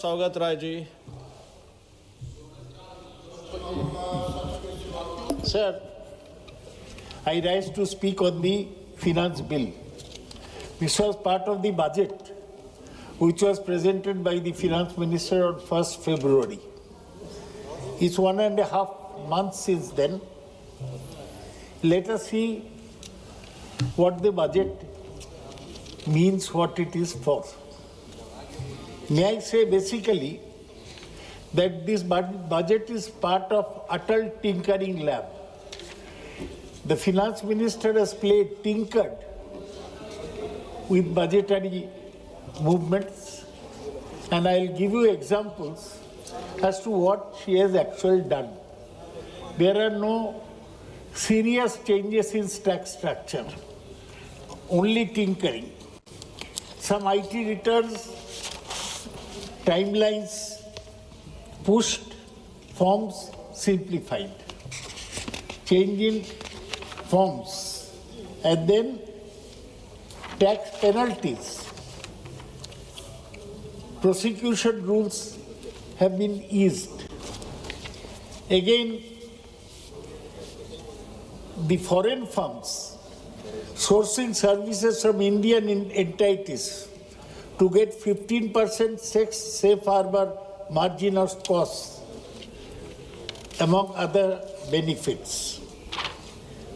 Sougata ji. Sir, I rise to speak on the finance bill. This was part of the budget which was presented by the finance minister on 1st February. It's 1.5 months since then. Let us see what the budget means, what it is for. May I say basically that this budget is part of Atal Tinkering Lab. The finance minister has tinkered with budgetary movements, and I'll give you examples as to what she has actually done. There are no serious changes in tax structure, only tinkering. Some IT returns, timelines pushed, forms simplified, change in forms, and then tax penalties. Prosecution rules have been eased. Again, the foreign firms sourcing services from Indian entities to get 15% safe harbor margin of costs, among other benefits.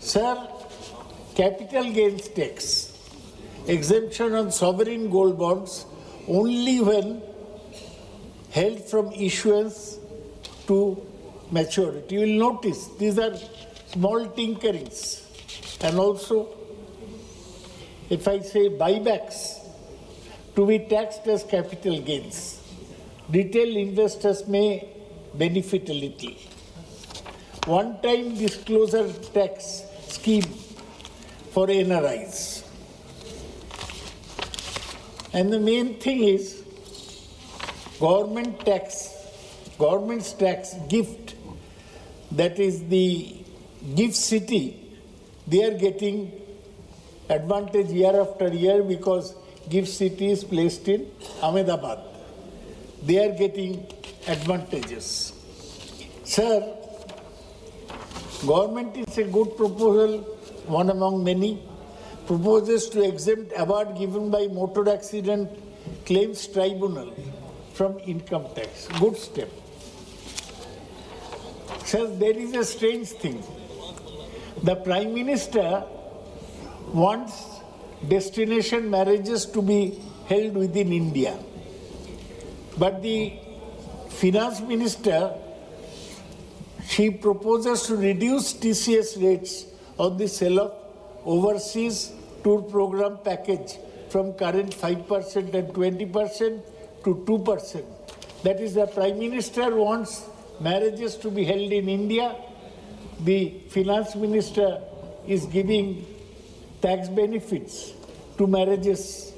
Sir, capital gains tax, exemption on sovereign gold bonds only when held from issuance to maturity. You will notice these are small tinkerings. And also, if I say buybacks to be taxed as capital gains, retail investors may benefit a little. One-time disclosure tax scheme for NRIs. And the main thing is government's tax gift, that is the gift city, they are getting advantage year after year because gift city is placed in Ahmedabad. They are getting advantages. Sir, government is a good proposal, one among many, proposes to exempt award given by Motor Accident Claims Tribunal from income tax. Good step. Sir, there is a strange thing. The Prime Minister wants destination marriages to be held within India. But the Finance Minister, she proposes to reduce TCS rates on the sale of overseas tour program package from current 5% and 20% to 2%. That is, the Prime Minister wants marriages to be held in India. The Finance Minister is giving tax benefits to marriages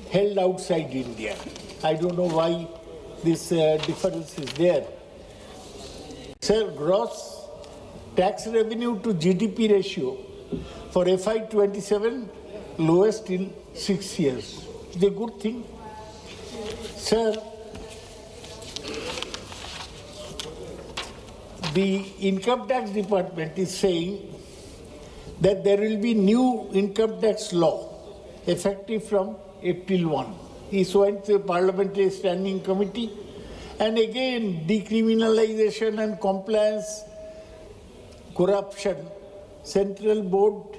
held outside India. I don't know why this difference is there. Sir, gross tax revenue to GDP ratio for FY27 lowest in 6 years. It's a good thing. Sir, the Income Tax Department is saying that there will be new income tax law effective from April 1. He went to a parliamentary standing committee, and again decriminalization and compliance, corruption. Central Board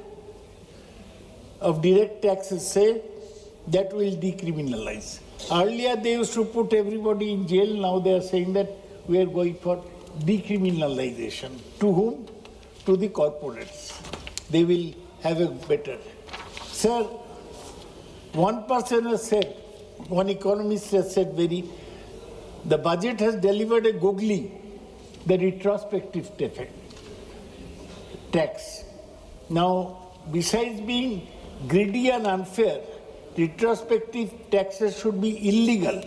of Direct Taxes say that will decriminalize. Earlier they used to put everybody in jail. Now they are saying that we are going for decriminalization. To whom? To the corporates. They will have a better. Sir, one person has said, one economist has said the budget has delivered a googly, the retrospective tax. Now, besides being greedy and unfair, retrospective taxes should be illegal.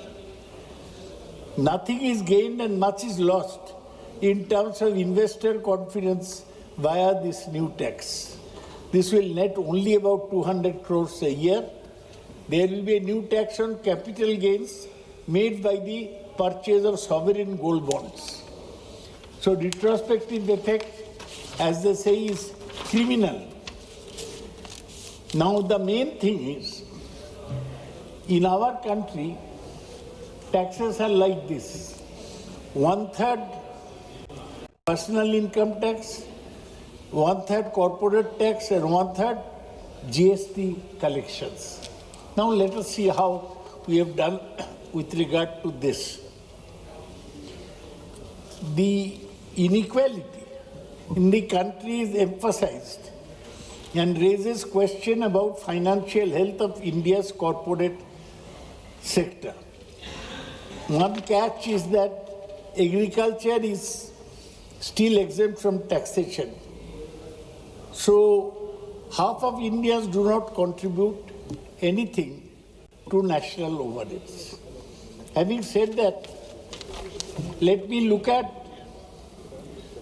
Nothing is gained and much is lost in terms of investor confidence via this new tax. This will net only about 200 crores a year. There will be a new tax on capital gains made by the purchase of sovereign gold bonds. So retrospective effect, as they say, is criminal. Now the main thing is, in our country, taxes are like this: 1/3 personal income tax, 1/3 corporate tax, and 1/3 GST collections. Now let us see how we have done with regard to this. The inequality in the country is emphasized and raises question about financial health of India's corporate sector. One catch is that agriculture is still exempt from taxation. So half of Indians do not contribute anything to national overheads. Having said that, let me look at,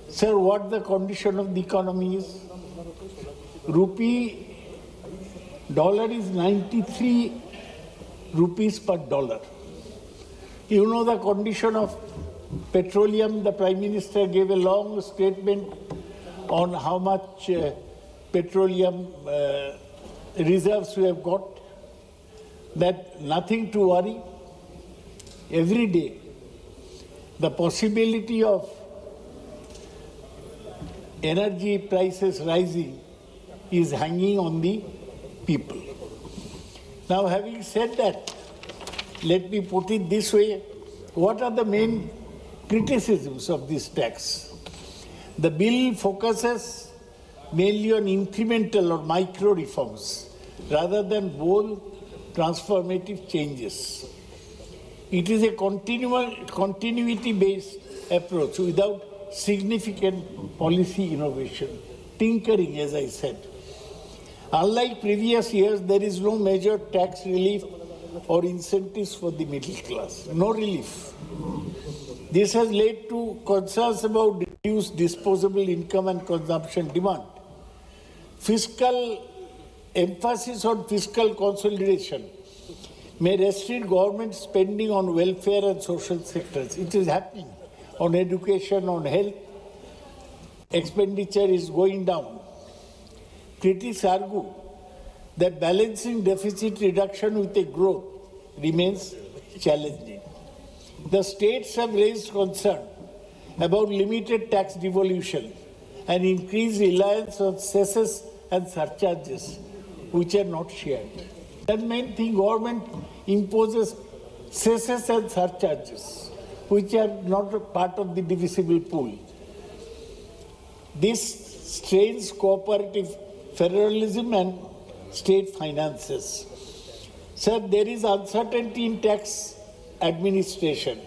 sir, what the condition of the economy is. Rupee dollar is 93 rupees per dollar. You know the condition of petroleum. The Prime Minister gave a long statement on how much petroleum reserves we have got, that nothing to worry. Every day, the possibility of energy prices rising is hanging on the people. Now, having said that, let me put it this way. What are the main criticisms of this tax? The bill focuses mainly on incremental or micro reforms rather than bold transformative changes. It is a continuity-based approach without significant policy innovation. Tinkering, as I said. Unlike previous years, there is no major tax relief or incentives for the middle class. No relief. This has led to concerns about reduced disposable income and consumption demand. Emphasis on fiscal consolidation may restrict government spending on welfare and social sectors. It is happening. On education, on health, expenditure is going down. Critics argue that balancing deficit reduction with a growth remains challenging. The states have raised concern about limited tax devolution and increased reliance on cesses and surcharges, which are not shared. The main thing, government imposes cesses and surcharges, which are not a part of the divisible pool. This strains cooperative federalism and state finances. Sir, there is uncertainty in tax administration.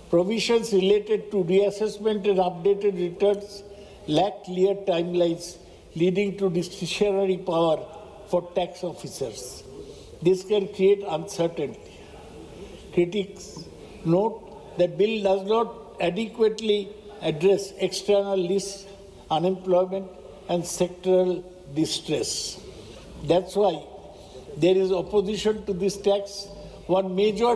Provisions related to reassessment and updated returns lack clear timelines, leading to discretionary power for tax officers. This can create uncertainty. Critics note that bill does not adequately address external risks, unemployment, and sectoral distress. That's why there is opposition to this tax. One major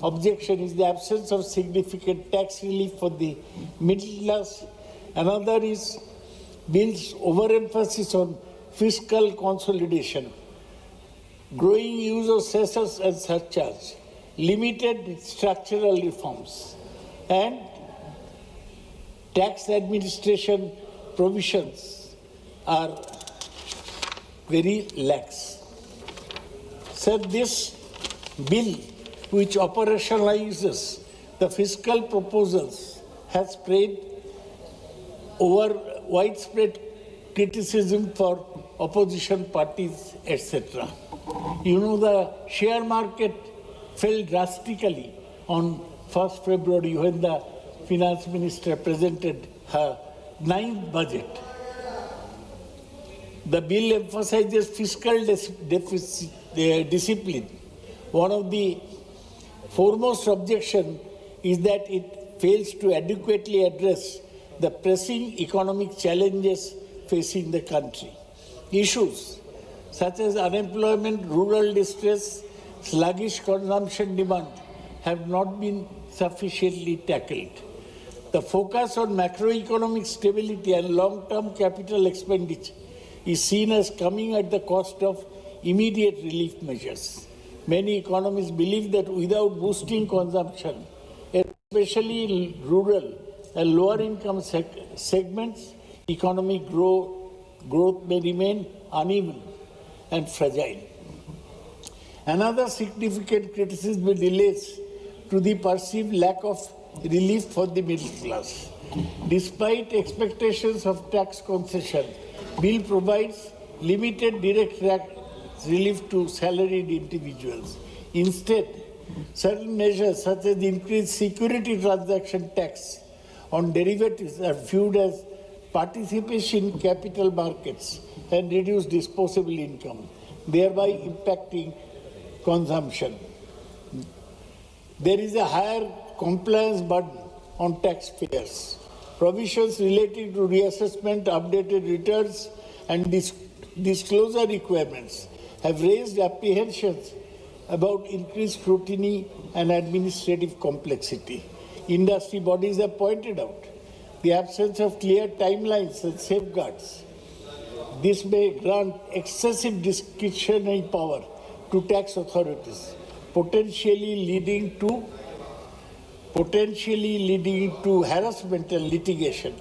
objection is the absence of significant tax relief for the middle class. Another is bill's overemphasis on fiscal consolidation, growing use of cesses and surcharge, limited structural reforms, and tax administration provisions are very lax. So this bill, which operationalizes the fiscal proposals, has spread over widespread criticism for opposition parties, etc. You know, the share market fell drastically on 1st February when the finance minister presented her 9th budget. The bill emphasizes fiscal discipline. One of the foremost objections is that it fails to adequately address the pressing economic challenges facing the country. Issues such as unemployment, rural distress, sluggish consumption demand, have not been sufficiently tackled. The focus on macroeconomic stability and long-term capital expenditure is seen as coming at the cost of immediate relief measures. Many economists believe that without boosting consumption, especially in rural and lower income segments, economic growth may remain uneven and fragile. Another significant criticism relates to the perceived lack of relief for the middle class. Despite expectations of tax concession, bill provides limited direct relief to salaried individuals. Instead, certain measures such as increased security transaction tax on derivatives are viewed as participation in capital markets and reduced disposable income, thereby impacting consumption. There is a higher compliance burden on taxpayers. Provisions relating to reassessment, updated returns, and disclosure requirements have raised apprehensions about increased scrutiny and administrative complexity. Industry bodies have pointed out the absence of clear timelines and safeguards. This may grant excessive discretionary power to tax authorities, potentially leading to harassment and litigation.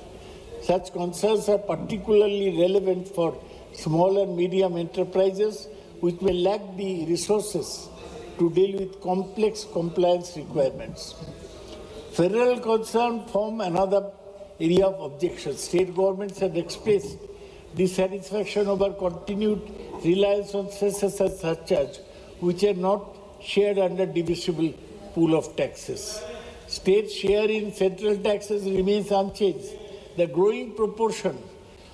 Such concerns are particularly relevant for small and medium enterprises which may lack the resources to deal with complex compliance requirements. Federal concerns form another area of objection. State governments have expressed dissatisfaction over continued reliance on cesses and surcharge, which are not shared under divisible pool of taxes. State share in central taxes remains unchanged. The growing proportion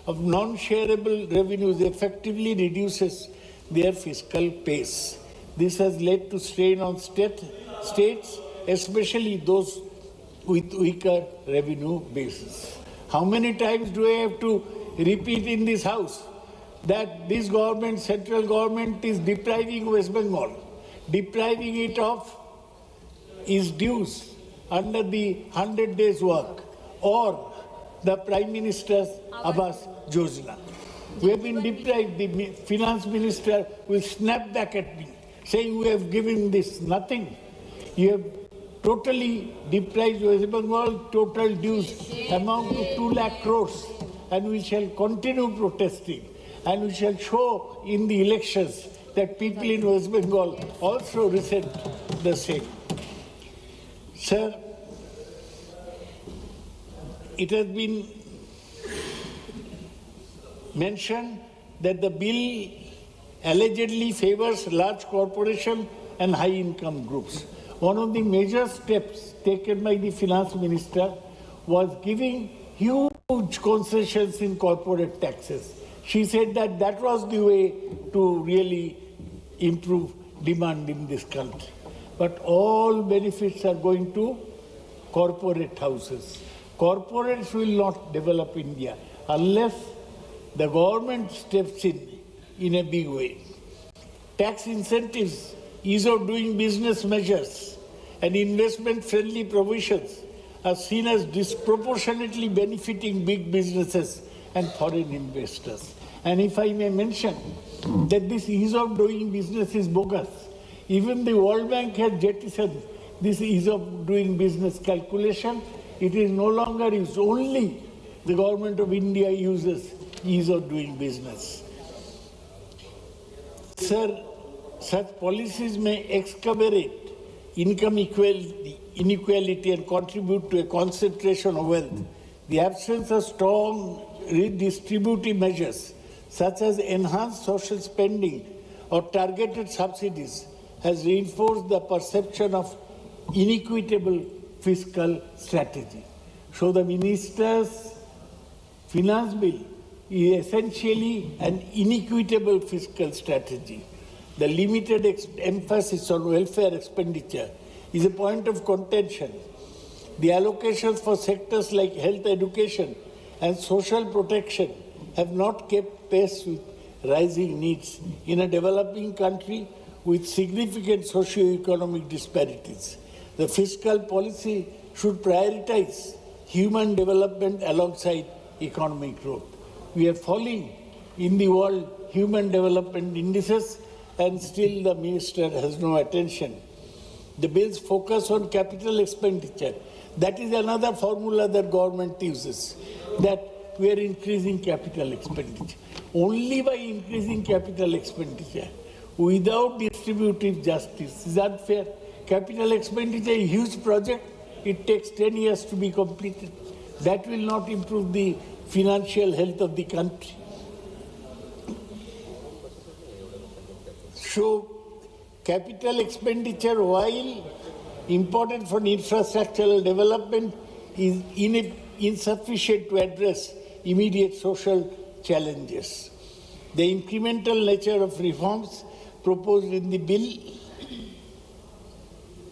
of non-shareable revenues effectively reduces their fiscal pace. This has led to strain on states, especially those with weaker revenue bases. How many times do I have to repeat in this house that this government, central government, is depriving West Bengal, depriving it of its dues under the 100 days work or the Prime Minister's Abbas Yojana. We have been deprived. The finance minister will snap back at me, saying we have given this nothing. You have totally deprived West Bengal. Total dues amount to 2 lakh crores, and we shall continue protesting, and we shall show in the elections that people in West Bengal also resent the same. Sir, it has been mentioned that the bill allegedly favors large corporations and high-income groups. One of the major steps taken by the finance minister was giving huge concessions in corporate taxes. She said that that was the way to really improve demand in this country. But all benefits are going to corporate houses. Corporates will not develop India unless the government steps in a big way. Tax incentives, ease of doing business measures, and investment-friendly provisions are seen as disproportionately benefiting big businesses and foreign investors. And if I may mention that this ease of doing business is bogus. Even the World Bank has jettisoned this ease of doing business calculation. It is no longer used. Only the government of India uses ease of doing business. Sir, such policies may exacerbate income inequality and contribute to a concentration of wealth. The absence of strong redistributive measures, such as enhanced social spending or targeted subsidies, has reinforced the perception of inequitable fiscal strategy. So the minister's finance bill is essentially an inequitable fiscal strategy. The limited emphasis on welfare expenditure is a point of contention. The allocations for sectors like health, education, and social protection have not kept pace with rising needs in a developing country with significant socio-economic disparities. The fiscal policy should prioritize human development alongside economic growth. We are falling in the world human development indices, and still the minister has no attention. The bills focus on capital expenditure. That is another formula that government uses, that we are increasing capital expenditure. Only by increasing capital expenditure, without distributive justice, is unfair. Capital expenditure is a huge project. It takes 10 years to be completed. That will not improve the financial health of the country. So, capital expenditure, while important for infrastructural development, is insufficient to address immediate social challenges. The incremental nature of reforms proposed in the bill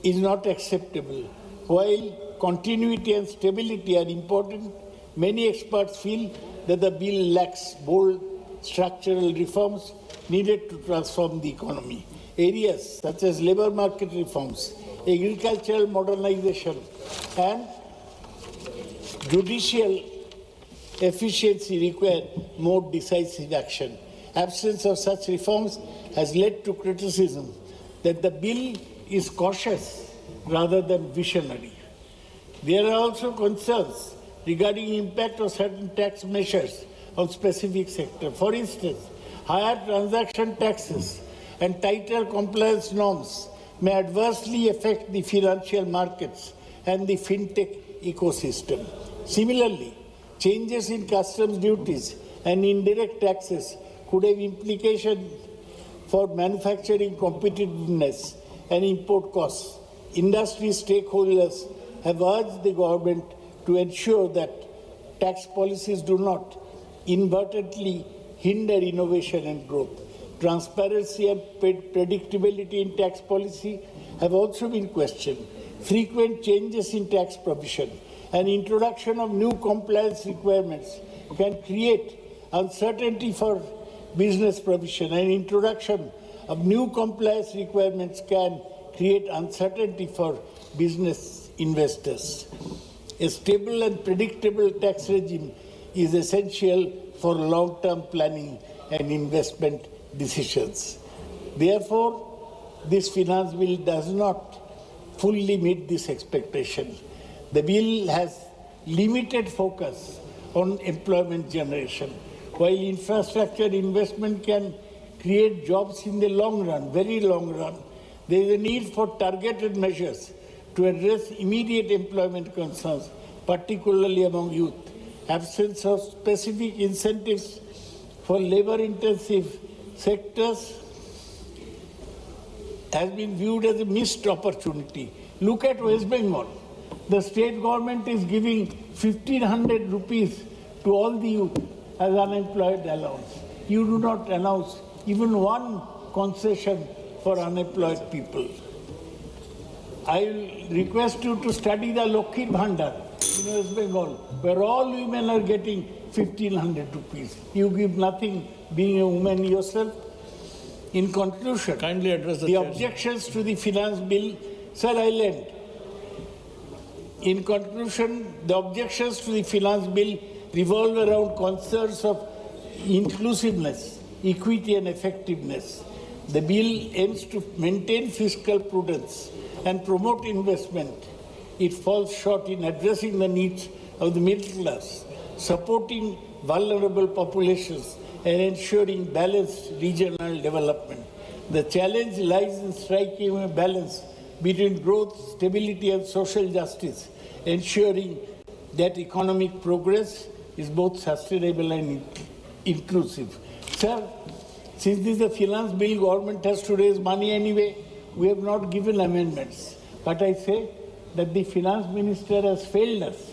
is not acceptable. While continuity and stability are important, many experts feel that the bill lacks bold structural reforms needed to transform the economy. Areas such as labour market reforms, agricultural modernization, and judicial efficiency require more decisive action. Absence of such reforms has led to criticism that the bill is cautious rather than visionary. There are also concerns regarding the impact of certain tax measures on specific sectors. For instance, higher transaction taxes and tighter compliance norms may adversely affect the financial markets and the fintech ecosystem. Similarly, changes in customs duties and indirect taxes could have implications for manufacturing competitiveness and import costs. Industry stakeholders have urged the government to ensure that tax policies do not inadvertently hinder innovation and growth. Transparency and predictability in tax policy have also been questioned. Frequent changes in tax provision and introduction of new compliance requirements can create uncertainty for business provision, and introduction of new compliance requirements can create uncertainty for business investors. A stable and predictable tax regime is essential for long-term planning and investment decisions. Therefore, this finance bill does not fully meet this expectation. The bill has limited focus on employment generation. While infrastructure investment can create jobs in the long run, very long run, there is a need for targeted measures to address immediate employment concerns, particularly among youth. Absence of specific incentives for labor-intensive sectors has been viewed as a missed opportunity. Look at West Bengal. The state government is giving 1,500 rupees to all the youth as unemployed allowance. You do not announce even one concession for unemployed people. I will request you to study the Lokhir Bhandar in West Bengal, where all women are getting 1,500 rupees. You give nothing, being a woman yourself. In conclusion, kindly address the objections to the finance bill, Sir, I'll end. In conclusion, the objections to the finance bill revolve around concerns of inclusiveness, equity and effectiveness. The bill aims to maintain fiscal prudence and promote investment. It falls short in addressing the needs of the middle class, supporting vulnerable populations and ensuring balanced regional development. The challenge lies in striking a balance between growth, stability and social justice, ensuring that economic progress is both sustainable and inclusive. Sir, since this is a finance bill, government has to raise money anyway. We have not given amendments. But I say that the finance minister has failed us,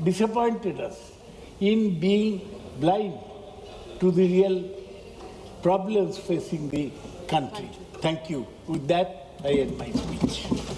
disappointed us in being blind to the real problems facing the country. Thank you. With that, I end my speech.